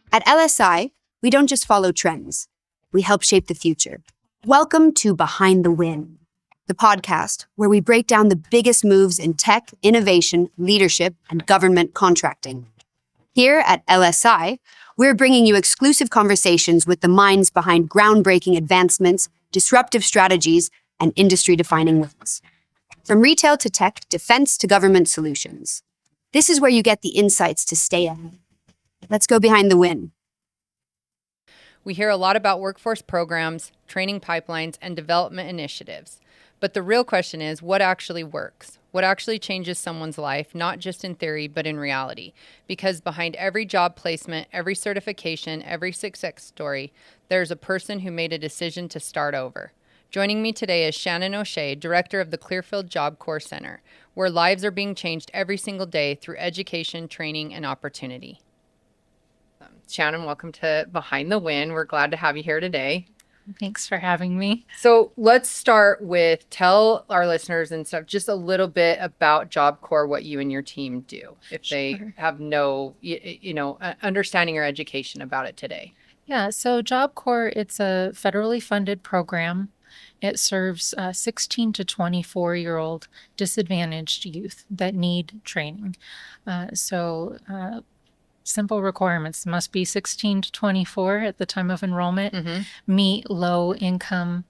At LSI, we don't just follow trends, we help shape the future. Welcome to Behind the Win, the podcast where we break down the biggest moves in tech, innovation, leadership, and government contracting. Here at LSI, we're bringing you exclusive conversations with the minds behind groundbreaking advancements, disruptive strategies, and industry-defining wins. From retail to tech, defense to government solutions. This is where you get the insights to stay ahead. Let's go behind the win. We hear a lot about workforce programs, training pipelines, and development initiatives. But the real question is, what actually works? What actually changes someone's life, not just in theory, but in reality? Because behind every job placement, every certification, every success story, there's a person who made a decision to start over. Joining me today is Shannon O'Shea, director of the Clearfield Job Corps Center, where lives are being changed every single day through education, training, and opportunity. Shannon, welcome to Behind the Win. We're glad to have you here today. Thanks for having me. So let's start with tell our listeners and stuff just a little bit about Job Corps, what you and your team do, if they have no, understanding or education about it today. Yeah, so Job Corps, it's a federally funded program. It serves 16 to 24-year-old disadvantaged youth that need training. Simple requirements: must be 16 to 24 at the time of enrollment, meet low income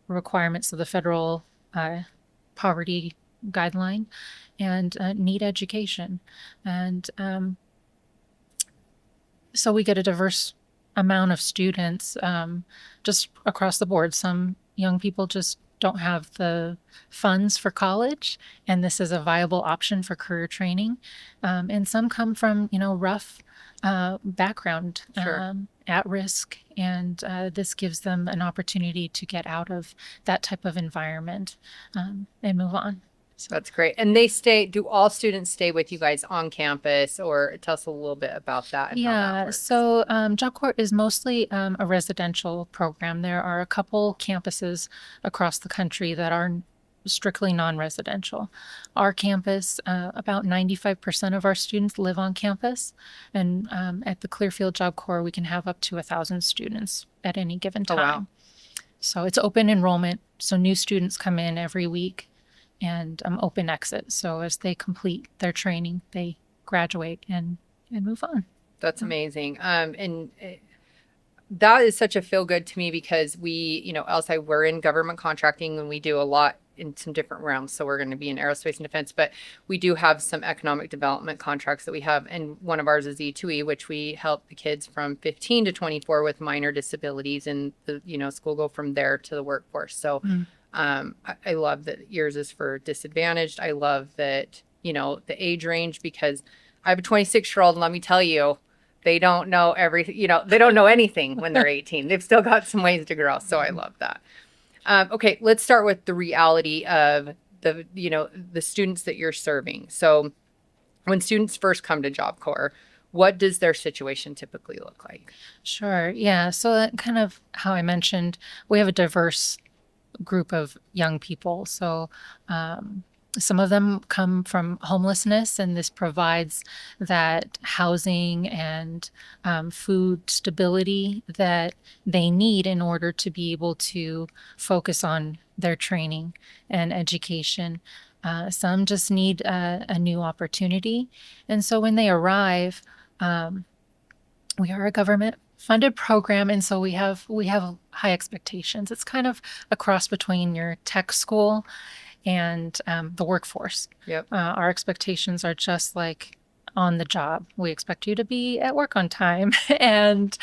requirements of the federal poverty guideline, and need education. And so we get a diverse amount of students just across the board. Some young people just don't have the funds for college, and this is a viable option for career training. And some come from, rough background, at risk, and this gives them an opportunity to get out of that type of environment and move on. So that's great. And do all students stay with you guys on campus, or tell us a little bit about that? So Job Corps is mostly a residential program. There are a couple campuses across the country that are strictly non-residential. Our campus, about 95% of our students live on campus. And at the Clearfield Job Corps, we can have up to 1,000 students at any given time. Oh, wow. So it's open enrollment. So new students come in every week, and open exit. So as they complete their training, they graduate and move on. That's amazing. That is such a feel good to me because we, LSI, we're in government contracting and we do a lot in some different realms. So we're going to be in aerospace and defense, but we do have some economic development contracts that we have. And one of ours is E2E, which we help the kids from 15 to 24 with minor disabilities, and the, school go from there to the workforce. So I love that yours is for disadvantaged. I love that, the age range, because I have a 26-year-old, and let me tell you, they don't know everything, they don't know anything when they're 18. They've still got some ways to grow. So I love that. Okay, let's start with the reality of the students that you're serving. So when students first come to Job Corps, what does their situation typically look like? Sure. Yeah. So kind of how I mentioned, we have a diverse group of young people. So some of them come from homelessness, and this provides that housing and food stability that they need in order to be able to focus on their training and education. Some just need a new opportunity. And so when they arrive, we are a government funded program, and so we have high expectations. It's kind of a cross between your tech school and the workforce. Yep. Our expectations are just like on the job. We expect you to be at work on time and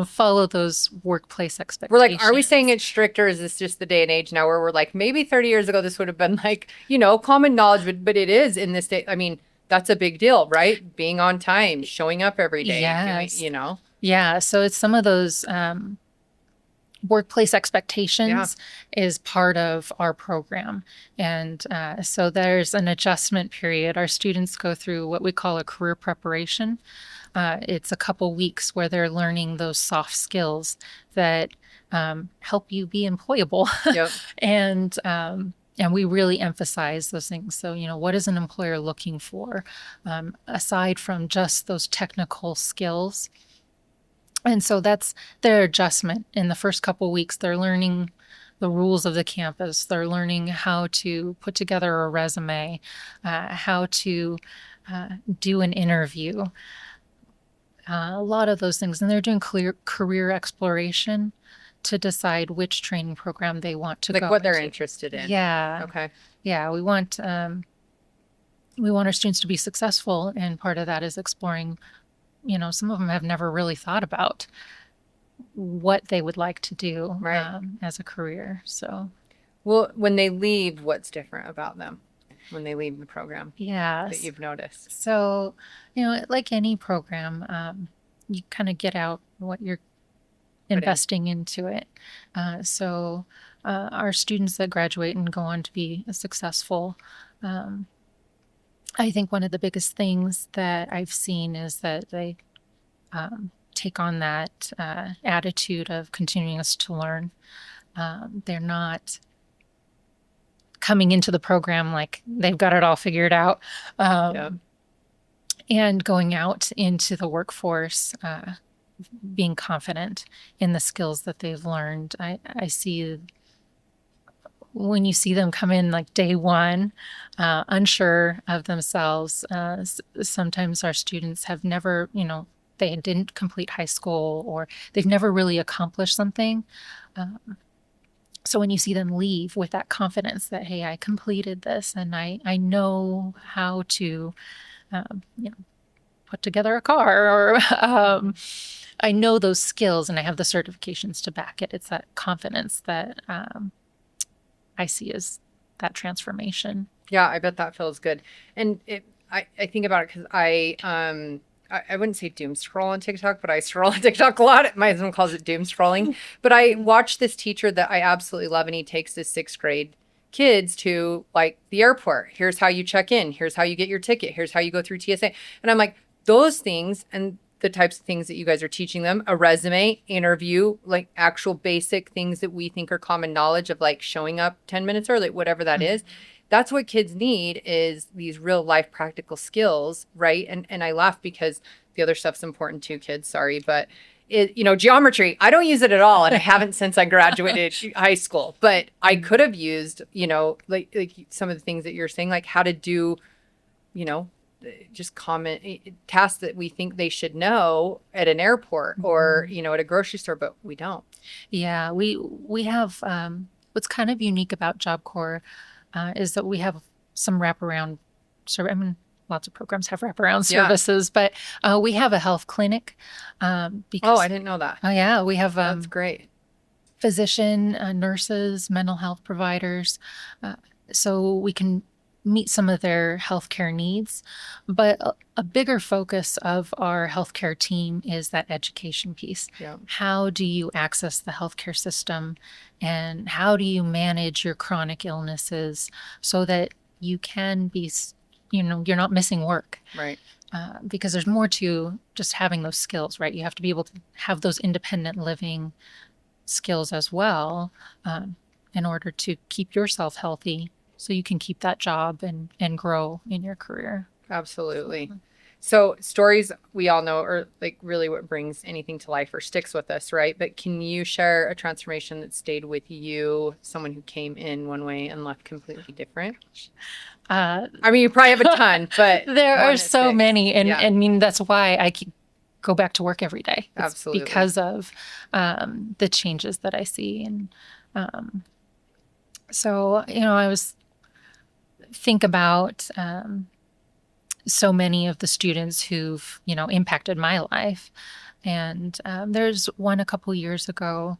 follow those workplace expectations. We're like, are we saying it's stricter? Is this just the day and age now where we're like, maybe 30 years ago this would have been like, common knowledge, but it is in this day. I mean, that's a big deal, right? Being on time, showing up every day, yes. Yeah, so it's some of those workplace expectations is part of our program. And so there's an adjustment period. Our students go through what we call a career preparation. It's a couple weeks where they're learning those soft skills that help you be employable. Yep. And And we really emphasize those things. So, what is an employer looking for aside from just those technical skills? And so that's their adjustment. In the first couple weeks, they're learning the rules of the campus. They're learning how to put together a resume, how to do an interview, a lot of those things. And they're doing clear career exploration to decide which training program they want to Like go what they're into. interested in. Yeah. Okay. Yeah. We want our students to be successful. And part of that is exploring, some of them have never really thought about what they would like to do Right. as a career. So, Well, when they leave, what's different about them when they leave the program yeah. that you've noticed? So, like any program, you kind of get out what you're investing into it. So, our students that graduate and go on to be successful, I think one of the biggest things that I've seen is that they take on that attitude of continuing us to learn. They're not coming into the program like they've got it all figured out. And going out into the workforce, being confident in the skills that they've learned. I see when you see them come in like day one, unsure of themselves. Sometimes our students have never, they didn't complete high school or they've never really accomplished something. So when you see them leave with that confidence that, hey, I completed this and I know how to, put together a car or I know those skills and I have the certifications to back it. It's that confidence that I see as that transformation. Yeah, I bet that feels good. And I think about it because I wouldn't say doom scroll on TikTok, but I scroll on TikTok a lot. My husband calls it doom scrolling. But I watched this teacher that I absolutely love, and he takes his 6th grade kids to like the airport. Here's how you check in. Here's how you get your ticket. Here's how you go through TSA. And I'm like, those things and the types of things that you guys are teaching them, a resume, interview, like actual basic things that we think are common knowledge of like showing up 10 minutes early, whatever that is. That's what kids need, is these real life practical skills, right? And I laugh because the other stuff's important too, kids, sorry, but geometry, I don't use it at all, and I haven't since I graduated high school. But I could have used, like some of the things that you're saying, like how to do, just common tasks that we think they should know at an airport or, at a grocery store, but we don't. Yeah, we have what's kind of unique about Job Corps is that we have some wraparound service. I mean, lots of programs have wraparound services, but we have a health clinic. Because, I didn't know that. Oh, yeah. We have That's great. Physician, nurses, mental health providers. So we can meet some of their healthcare needs. But a bigger focus of our healthcare team is that education piece. Yeah. How do you access the healthcare system, and how do you manage your chronic illnesses so that you can be, you're not missing work? Right. Because there's more to just having those skills, right? You have to be able to have those independent living skills as well in order to keep yourself healthy, so you can keep that job and grow in your career. Absolutely. So stories, we all know, are like really what brings anything to life or sticks with us, right? But can you share a transformation that stayed with you, someone who came in one way and left completely different? I mean, you probably have a ton, but there are so many. And Yeah. I mean, that's why I go back to work every day. It's Absolutely. because of the changes that I see. And so, I was think about so many of the students who've, impacted my life. And there's one a couple years ago,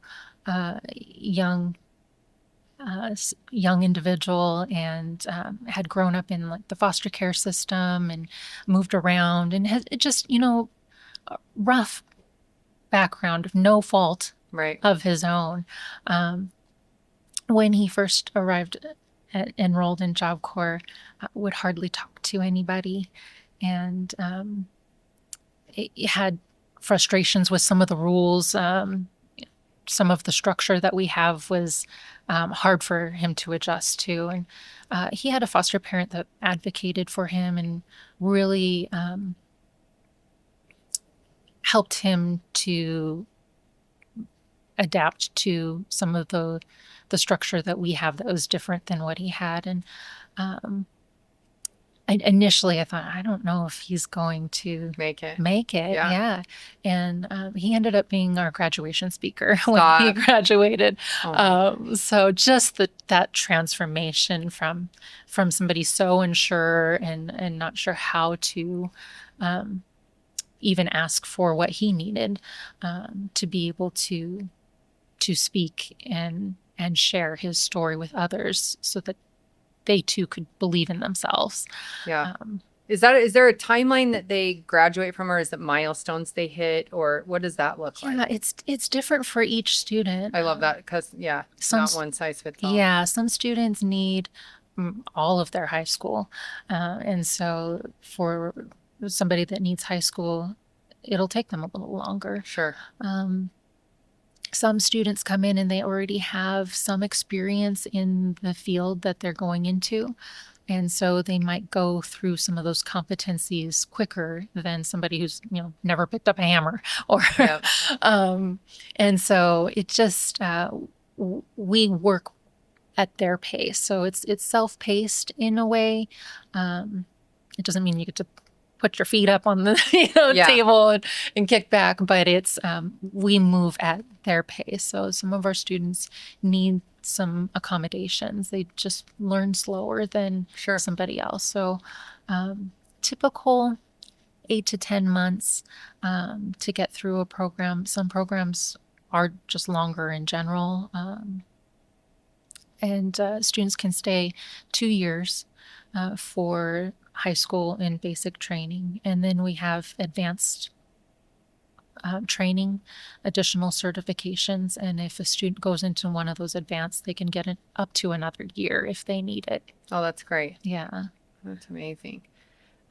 young individual, and had grown up in like the foster care system and moved around and has just, a rough background of no fault Right. of his own. When he first arrived enrolled in Job Corps, would hardly talk to anybody, and it had frustrations with some of the rules, some of the structure that we have was hard for him to adjust to. And he had a foster parent that advocated for him and really helped him to adapt to some of the structure that we have that was different than what he had. And initially I thought, I don't know if he's going to Make it. Yeah. Yeah. And he ended up being our graduation speaker when he Stop. graduated. Oh. So just that transformation from somebody so unsure and not sure how to even ask for what he needed, to be able to speak and share his story with others so that they too could believe in themselves. Yeah. Is there a timeline that they graduate from, or is it milestones they hit, or what does that look like? Yeah, it's different for each student. I love that because it's not one size fits all. Yeah, some students need all of their high school, and so for somebody that needs high school, it'll take them a little longer. Sure. Some students come in and they already have some experience in the field that they're going into. And so they might go through some of those competencies quicker than somebody who's, never picked up a hammer or, Yep. And so it just, we work at their pace. So it's self-paced in a way. It doesn't mean you get to put your feet up on the Yeah. table and kick back, but it's we move at their pace. So some of our students need some accommodations. They just learn slower than Sure. somebody else. So typical 8 to 10 months to get through a program. Some programs are just longer in general. And students can stay 2 years for high school and basic training. And then we have advanced training, additional certifications. And if a student goes into one of those advanced, they can get it up to another year if they need it. Oh, that's great. Yeah. That's amazing.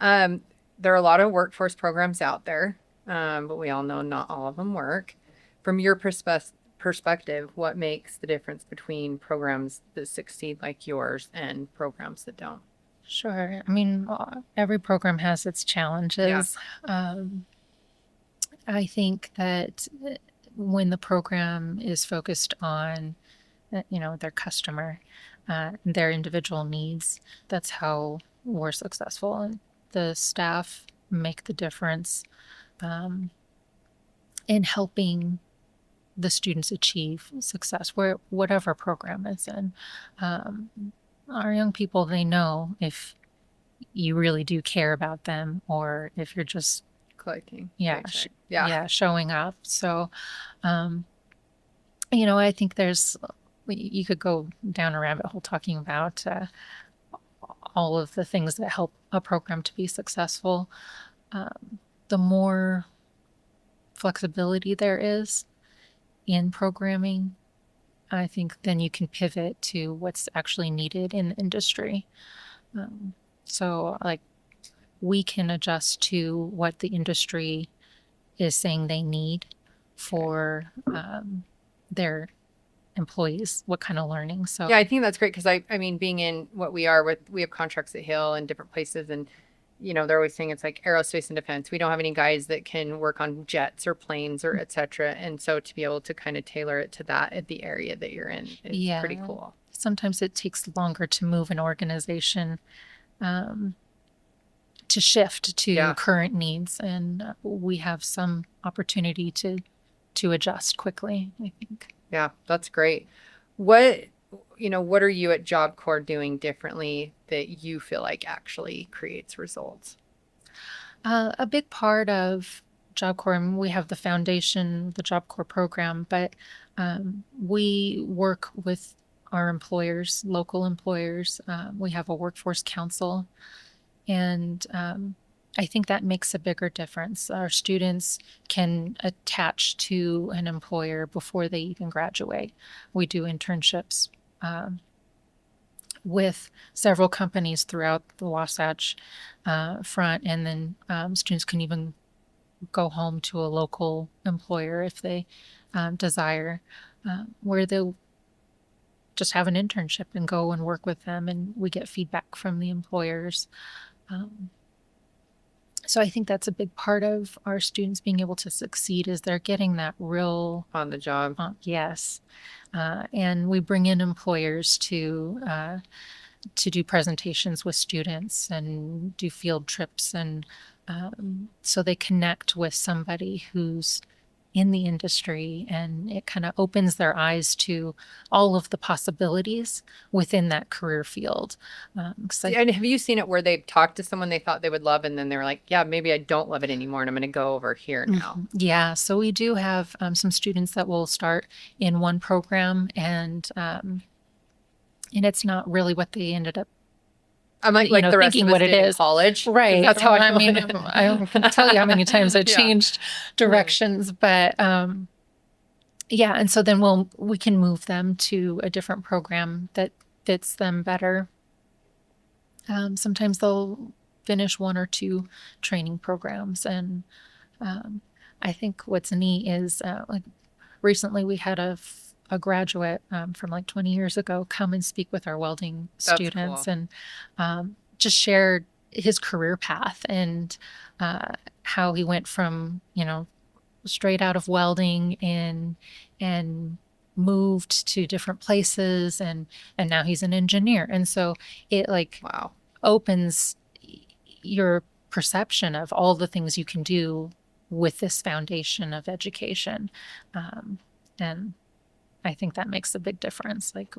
There are a lot of workforce programs out there, but we all know not all of them work. From your perspective, what makes the difference between programs that succeed like yours and programs that don't? Sure. I mean, every program has its challenges. I think that when the program is focused on, their customer, their individual needs, that's how we're successful. And the staff make the difference in helping the students achieve success, whatever program it's in. Our young people, they know if you really do care about them or if you're just Collecting. showing up. So, I think you could go down a rabbit hole talking about all of the things that help a program to be successful. The more flexibility there is in programming, I think then you can pivot to what's actually needed in the industry. So we can adjust to what the industry is saying they need for their employees, what kind of learning. So Yeah, I think that's great because I mean, being in what we have contracts at Hill and different places, and they're always saying it's like aerospace and defense. We don't have any guys that can work on jets or planes or et cetera. And so to be able to kind of tailor it to that at the area that you're in is pretty cool. Sometimes it takes longer to move an organization to shift to current needs, and we have some opportunity to adjust quickly, I think. Yeah, that's great. What are you at Job Corps doing differently that you feel like actually creates results? A big part of Job Corps, and we have the foundation, the Job Corps program, but we work with our employers, local employers. We have a workforce council, and I think that makes a bigger difference. Our students can attach to an employer before they even graduate. We do internships with several companies throughout the Wasatch Front, and then students can even go home to a local employer if they desire, where they'll just have an internship and go and work with them, and we get feedback from the employers. So I think that's a big part of our students being able to succeed is they're getting that real On the job. yes. And we bring in employers to do presentations with students and do field trips, and so they connect with somebody who's in the industry, and it kind of opens their eyes to all of the possibilities within that career field. And have you seen it where they've talked to someone they thought they would love, and then they were like, yeah, maybe I don't love it anymore, and I'm going to go over here now? Yeah, so we do have some students that will start in one program, and it's not really what they ended up I'm like the rest thinking of us what it did in is. college. Right. That's how I mean, I can tell you how many times I Yeah. changed directions, but yeah. And so then we can move them to a different program that fits them better. Sometimes they'll finish 1 or 2 training programs. And I think what's neat is like recently we had a graduate from like 20 years ago come and speak with our welding That's students, cool. and just shared his career path and how he went from straight out of welding and moved to different places, and now he's an engineer. And so it like Wow. opens your perception of all the things you can do with this foundation of education, and I think that makes a big difference, like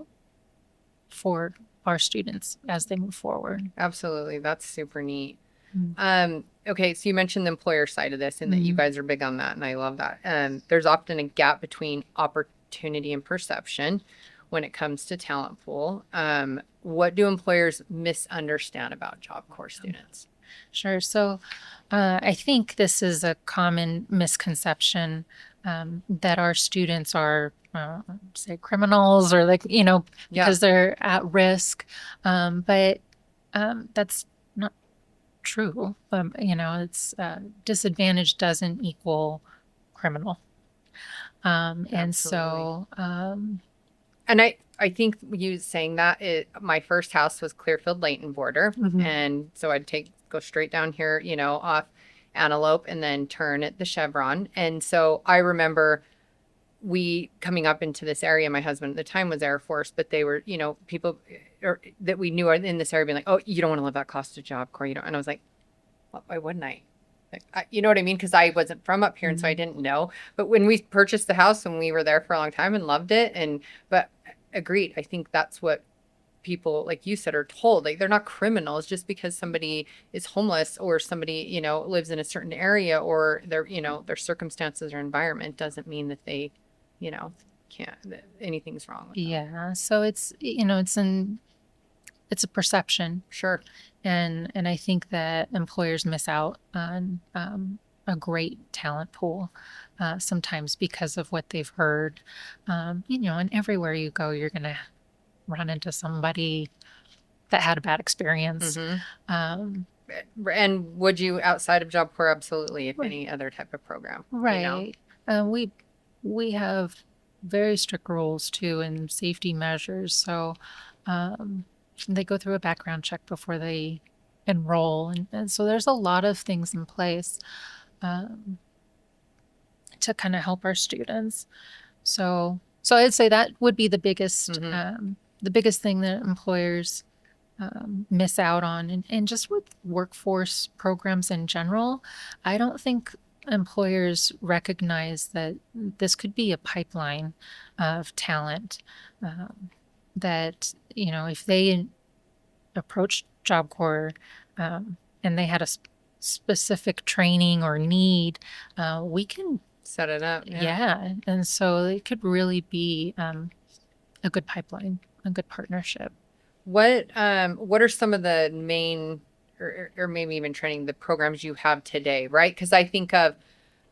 for our students as they move forward. Absolutely. That's super neat. Mm. Okay, so you mentioned the employer side of this and that you guys are big on that, and I love that. There's often a gap between opportunity and perception when it comes to talent pool. What do employers misunderstand about Job Corps students? Sure. So I think this is a common misconception that our students are, say, criminals or because they're at risk. But that's not true. It's disadvantage doesn't equal criminal. And so. And I think you saying that, my first house was Clearfield Layton border. Mhm. And so I'd go straight down here, off Antelope and then turn at the Chevron. And so I remember we coming up into this area, my husband at the time was Air Force, but they were, people that we knew in this area being like, oh, you don't want to live that close to Job Corps. And I was like, well, why wouldn't I? You know what I mean? Because I wasn't from up here, and so I didn't know. But when we purchased the house and we were there for a long time and loved it, but agreed, I think that's what people, like you said, are told. Like, they're not criminals just because somebody is homeless or somebody lives in a certain area or their circumstances or environment doesn't mean that they can't, that anything's wrong with them. Yeah. So it's it's a perception. Sure. And I think that employers miss out on a great talent pool sometimes because of what they've heard. And everywhere you go, you're going to run into somebody that had a bad experience. And would you, outside of Job Corps, absolutely, if Right. any other type of program? Right. We have very strict rules too and safety measures. So they go through a background check before they enroll. And so there's a lot of things in place to kind of help our students. So I'd say that would be the biggest thing that employers miss out on. And just with workforce programs in general, I don't think employers recognize that this could be a pipeline of talent, that, if they approach Job Corps and they had a specific training or need, we can Set it up. yeah. And so it could really be a good pipeline, a good partnership. What are some of the main or maybe even training the programs you have today, right? Because I think of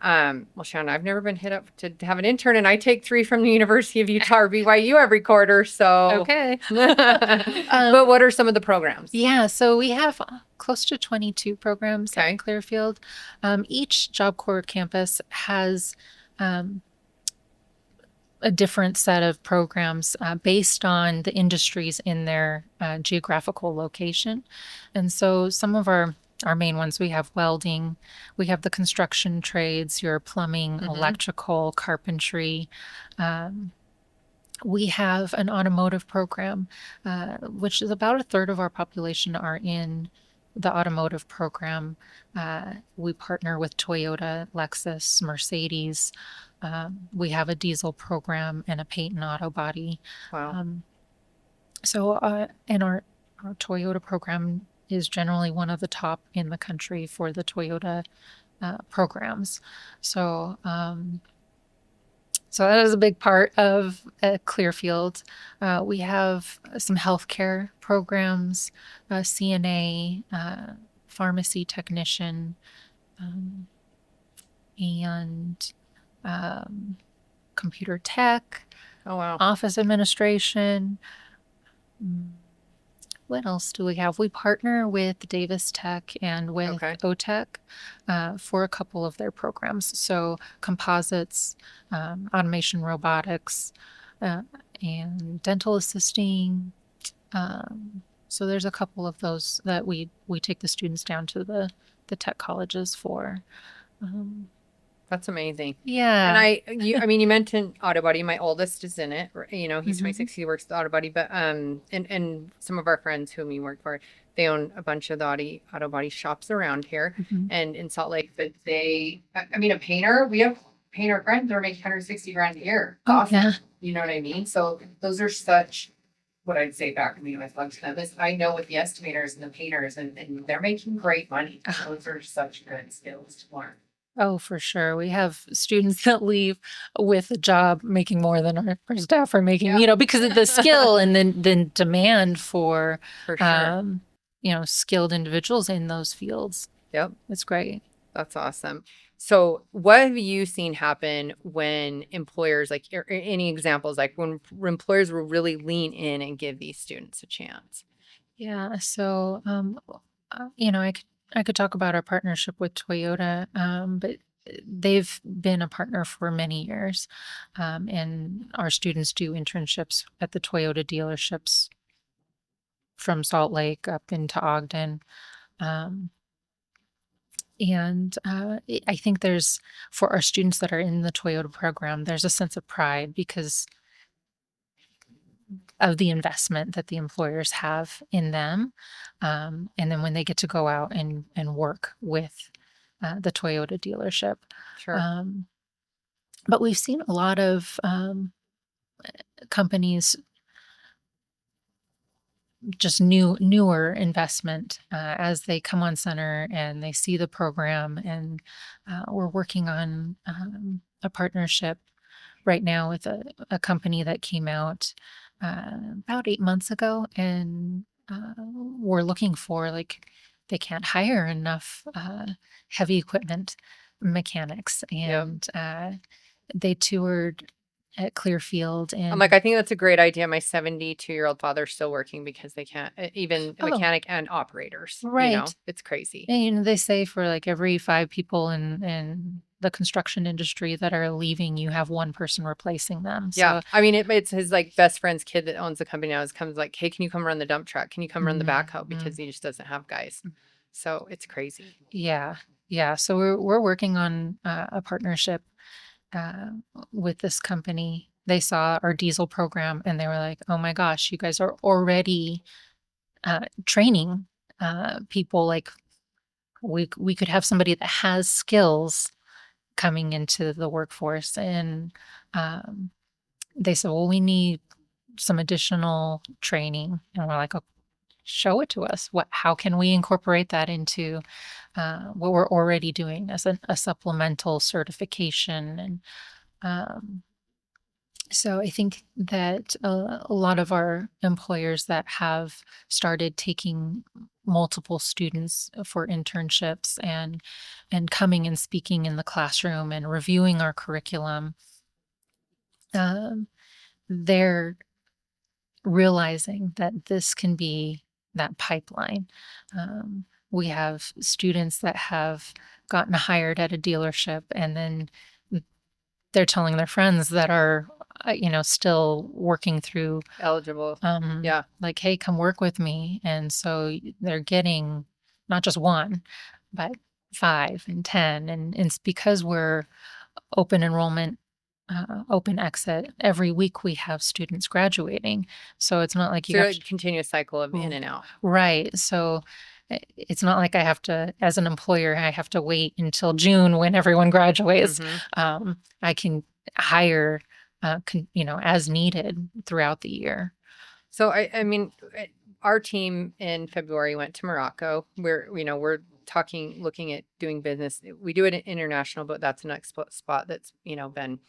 well, Shannon, I've never been hit up to have an intern, and I take 3 from the University of Utah or BYU every quarter. So Okay. but what are some of the programs? Yeah, so we have close to 22 programs Okay. at Clearfield. Each Job Corps campus has a different set of programs based on the industries in their geographical location. And so some of our main ones, we have welding, we have the construction trades, your plumbing, electrical, carpentry. We have an automotive program, which is about a third of our population are in the automotive program. We partner with Toyota, Lexus, Mercedes. We have a diesel program and a paint and auto body. Wow. And our Toyota program is generally one of the top in the country for the Toyota programs. So that is a big part of Clearfield. We have some healthcare programs, CNA, pharmacy technician, and computer tech, Oh, wow. office administration. What else do we have? We partner with Davis Tech and with Okay. OTech for a couple of their programs. So composites, automation robotics, and dental assisting. So there's a couple of those that we take the students down to the tech colleges for. That's amazing. Yeah. And I mean, you mentioned auto body. My oldest is in it. You know, he's Mhm. 26. He works at auto body. But and some of our friends whom we work for, they own a bunch of the auto body shops around here Mhm. and in Salt Lake. But I mean, a painter. We have painter friends that are making 160 grand a year. Oh, Awesome. yeah. You know what I mean? So those are such. What I'd say back to me with lunch them is I know with the estimators and the painters and they're making great money. Those are such good skills to learn. Oh, for sure. We have students that leave with a job making more than our staff are making, Yeah. because of the skill and then demand for, For sure. skilled individuals in those fields. Yep. It's great. That's awesome. So, what have you seen happen when employers, like, or any examples, like when employers will really lean in and give these students a chance? Yeah. So, I could talk about our partnership with Toyota, but they've been a partner for many years, and our students do internships at the Toyota dealerships from Salt Lake up into Ogden. Um, I think for our students that are in the Toyota program, there's a sense of pride because of the investment that the employers have in them. And then when they get to go out and work with the Toyota dealership. Sure. But we've seen a lot of companies just newer investment as they come on center and they see the program, and we're working on a partnership right now with a company that came out about 8 months ago, and we're looking for, like, they can't hire enough heavy equipment mechanics, Yep. and they toured at Clearfield, I'm and like, I think that's a great idea. My 72-year-old father's still working because they can't, even a Oh. mechanic and operators, Right. it's crazy. And they say for like every 5 people in the construction industry that are leaving, you have one person replacing them. Yeah. So I mean, it's his like best friend's kid that owns the company now comes like, hey, can you come run the dump truck? Can you come run the backhoe? Mhm. Because he just doesn't have guys. So it's crazy. yeah, yeah. So we're working on a partnership uh, with this company. They saw our diesel program and they were like, "Oh my gosh, you guys are already training people. Like we could have somebody that has skills coming into the workforce." And um, they said, "Well, we need some additional training," and we're like, "Oh, show it to us. How can we incorporate that into what we're already doing as a supplemental certification?" And so I think that a lot of our employers that have started taking multiple students for internships and coming and speaking in the classroom and reviewing our curriculum, um, they're realizing that this can be that pipeline. We have students that have gotten hired at a dealership, and then they're telling their friends that are still working through, Eligible. Yeah. like, hey, come work with me. And so they're getting not just one, but 5 and 10. And it's because we're open enrollment, open exit. Every week we have students graduating. So it's not like So you you're have like continuous cycle of in and out. right. So it's not like I have to, as an employer, I have to wait until June when everyone graduates. I can hire, as needed throughout the year. So I mean, our team in February went to Morocco. We're looking at doing business. We do it international, but that's the next spot that's, been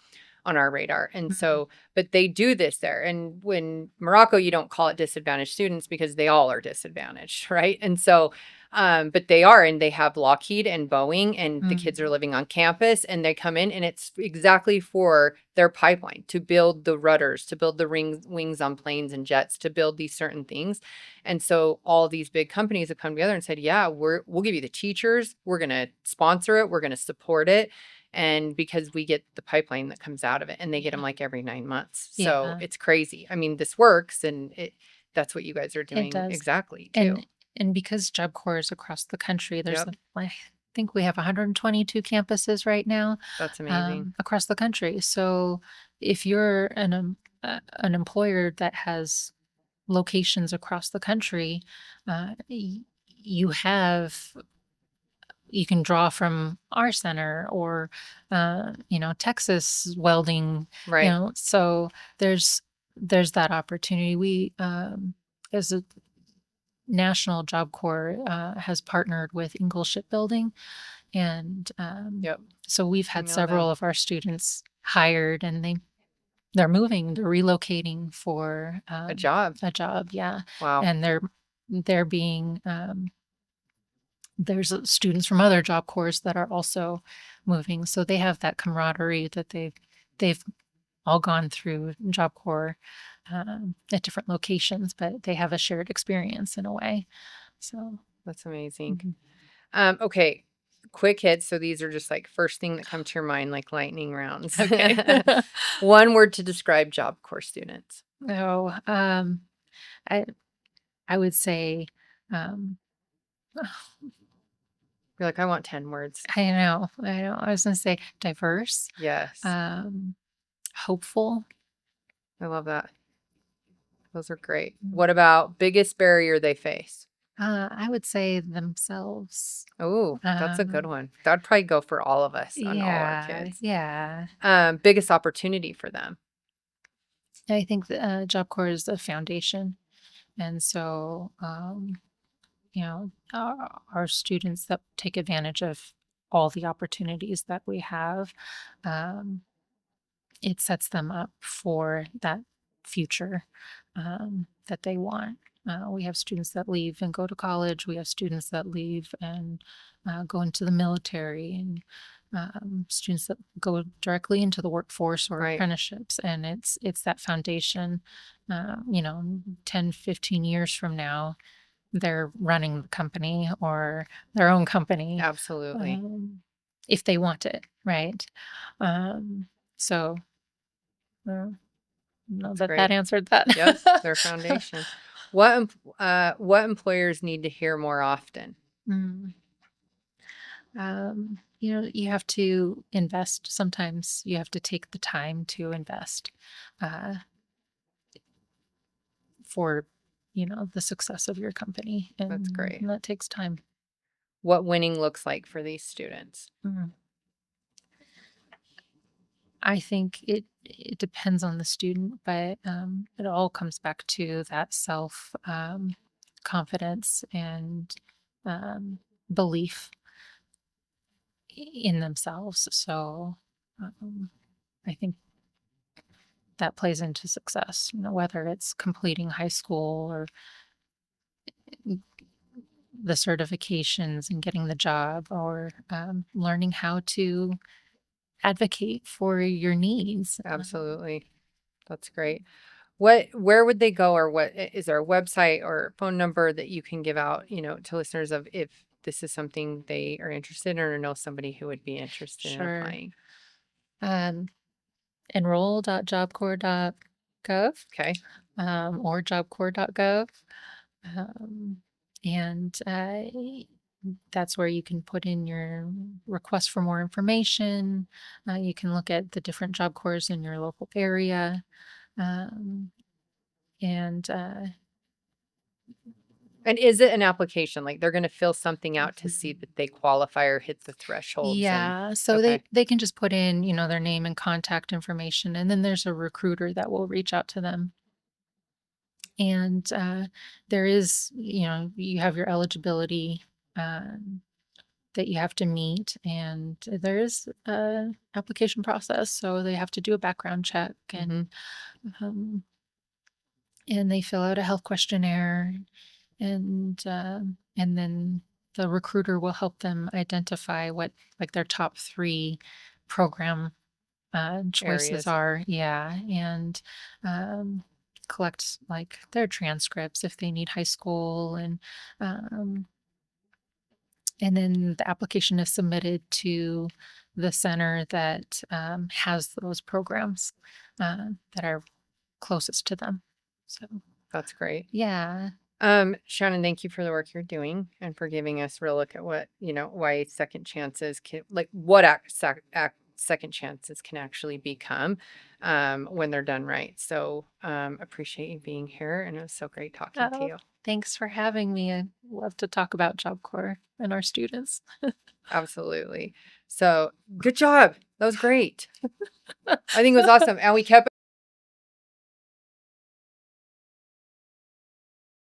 on our radar. And so, but they do this there. And when Morocco, you don't call it disadvantaged students because they all are disadvantaged, right? And so, but they are, and they have Lockheed and Boeing, and the kids are living on campus, and they come in, and it's exactly for their pipeline to build the rudders, to build the wings on planes and jets, to build these certain things. And so all these big companies have come together and said, yeah, we'll give you the teachers. We're going to sponsor it. We're going to support it. And because we get the pipeline that comes out of it, and they get them like every 9 months. So Yeah. it's crazy. I mean, this works, and that's what you guys are doing does. exactly too. And because Job Corps is across the country, there's Yep. I think we have 122 campuses right now, That's amazing. across the country. So if you're an employer that has locations across the country, you can draw from our center or, Texas welding, Right. so there's that opportunity. We, as a National Job Corps, has partnered with Ingle Shipbuilding. And, Yep. so we've I had know several them. of our students hired, and they're relocating for, A job. a job. Yeah. Wow. And they're being, there's students from other Job Corps that are also moving. So they have that camaraderie that they've all gone through Job Corps, at different locations, but they have a shared experience in a way. So That's amazing. mhm. Okay. Quick hits. So these are just like first thing that come to your mind, like lightning rounds. Okay. One word to describe Job Corps students. Oh, I would say, um, You're like, I want 10 words. I know. I was gonna say diverse, Yes. hopeful. I love that. Those are great. Mm. What about biggest barrier they face? I would say themselves. Oh, that's a good Um, one. That'd probably go for all of us on all our Yeah, kids. yeah. Biggest opportunity for them. I think the Job Corps is the foundation, and so, our students that take advantage of all the opportunities that we have, um, it sets them up for that future, that they want. We have students that leave and go to college. We have students that leave and, go into the military, and, students that go directly into the workforce or Right. apprenticeships. And it's that foundation, 10, 15 years from now, they're running the company or their own company, Absolutely. if they want it, right? So, know that great. answered that. Yes, their foundation. What employers need to hear more often? Mm. You have to invest. Sometimes you have to take the time to invest, uh, for, the success of your company. That's great. And that takes time. What winning looks like for these students. Mm. I think it depends on the student, but, it all comes back to that self, confidence and, belief in themselves. So, I think that plays into success, whether it's completing high school or the certifications and getting the job, or, learning how to advocate for your needs. Absolutely. That's great. Where would they go, or what is there a website or phone number that you can give out, to listeners of if this is something they are interested in or know somebody who would be interested in Sure. applying? And enroll.jobcorps.gov Okay. or jobcorps.gov. And that's where you can put in your request for more information. You can look at the different job corps in your local area. And And is it an application? Like they're going to fill something out to see that they qualify or hit the thresholds? yeah, so okay. they can just put in, their name and contact information, and then there's a recruiter that will reach out to them. And there is, you have your eligibility that you have to meet, and there is a application process. So they have to do a background check, um, and they fill out a health questionnaire, and then the recruiter will help them identify what like their top 3 program choices Areas. are. Yeah, and collect like their transcripts if they need high school, and then the application is submitted to the center that has those programs that are closest to them. So That's great. yeah. Shannon, thank you for the work you're doing and for giving us a real look at what, why second chances can, like what second chances can actually become when they're done right. So appreciate you being here, and it was so great talking to Oh, you. thanks for having me. I love to talk about Job Corps and our students. Absolutely. So good job. That was great. I think it was awesome. And we kept